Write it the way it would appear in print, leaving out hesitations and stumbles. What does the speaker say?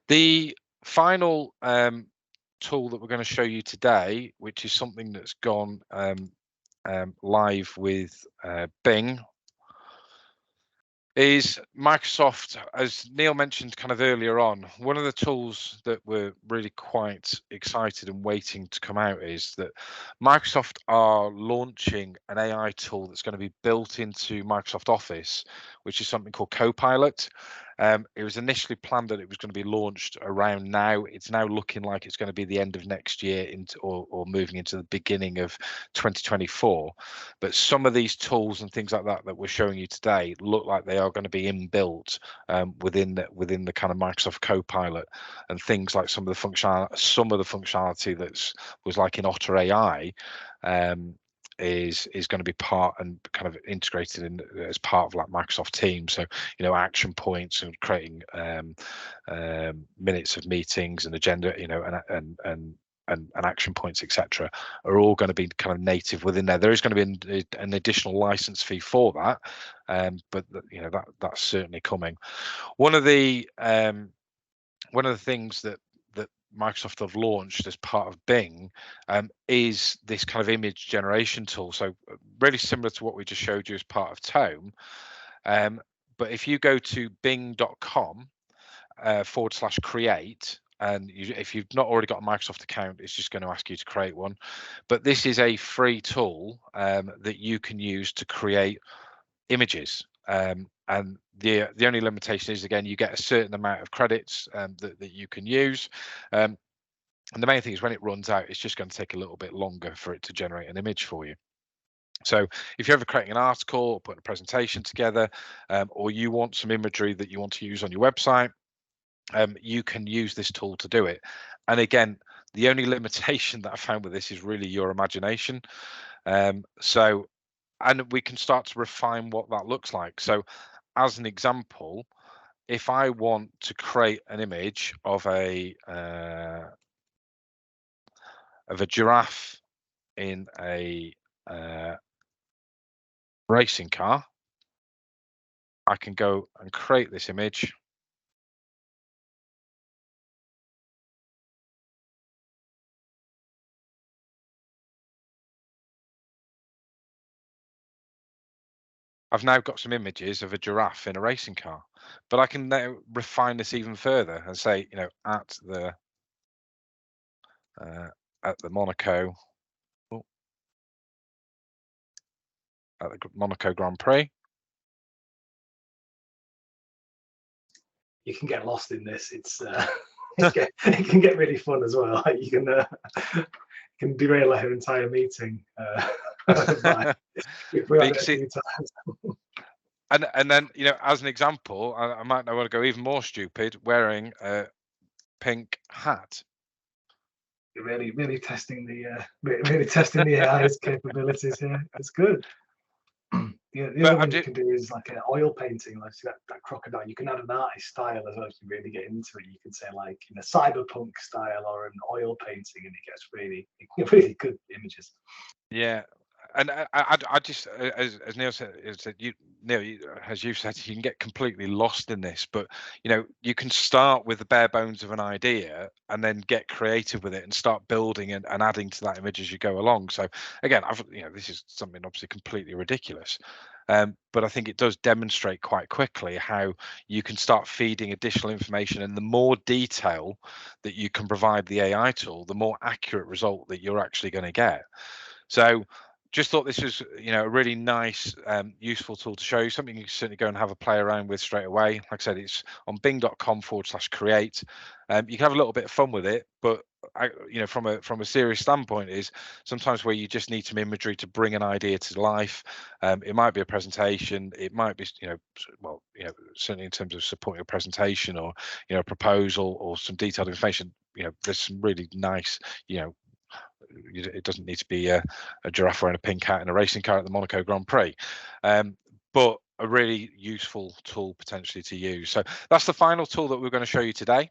The final tool that we're going to show you today, which is something that's gone live with Bing, is Microsoft, as Neil mentioned kind of earlier on. One of the tools that we're really quite excited and waiting to come out is that Microsoft are launching an AI tool that's going to be built into Microsoft Office, which is something called Copilot. It was initially planned that it was going to be launched around now. It's now looking like it's going to be the end of next year into or moving into the beginning of 2024. But some of these tools and things like that we're showing you today look like they are going to be inbuilt within the kind of Microsoft Copilot, and things like some of the functionality was like in Otter AI. Is going to be part and kind of integrated in as part of like Microsoft Teams. So action points and creating minutes of meetings and agenda, and action points, etc., are all going to be kind of native within there. There is going to be an additional license fee for that, but that's certainly coming. One of the things that Microsoft have launched as part of Bing is this kind of image generation tool. So really similar to what we just showed you as part of Tome. But if you go to bing.com /create, and if you've not already got a Microsoft account, it's just going to ask you to create one. But this is a free tool that you can use to create images. And the only limitation is, again, you get a certain amount of credits that you can use. And the main thing is when it runs out, it's just going to take a little bit longer for it to generate an image for you. So if you're ever creating an article or putting a presentation together, or you want some imagery that you want to use on your website, you can use this tool to do it. And again, the only limitation that I found with this is really your imagination. And we can start to refine what that looks like. So as an example, if I want to create an image of a giraffe in a racing car, I can go and create this image. I've now got some images of a giraffe in a racing car, but I can now refine this even further and say, at the Monaco, at the Monaco Grand Prix. You can get lost in this. It's it can get really fun as well. Like you can derail our entire meeting. If we have it a few times. And then as an example, I might now want to go even more stupid, wearing a pink hat. You're really testing the AI's capabilities here. It's good. The other one you can do is like an oil painting, like that crocodile. You can add an artist style as well if you really get into it. You can say like cyberpunk style or an oil painting, and it gets really good images. Yeah. And I just, as Neil said, Neil, as you said, you can get completely lost in this, but you can start with the bare bones of an idea and then get creative with it and start building and adding to that image as you go along. So again, this is something obviously completely ridiculous, but I think it does demonstrate quite quickly how you can start feeding additional information, and the more detail that you can provide the AI tool, the more accurate result that you're actually going to get. So just thought this was a really nice useful tool to show you, something you can certainly go and have a play around with straight away. Like I said, it's on bing.com /create. You can have a little bit of fun with it, but from a serious standpoint, is sometimes where you just need some imagery to bring an idea to life. It might be a presentation, it might be certainly in terms of supporting a presentation or a proposal or some detailed information. There's some really nice it doesn't need to be a giraffe wearing a pink hat in a racing car at the Monaco Grand Prix, but a really useful tool potentially to use. So that's the final tool that we're going to show you today.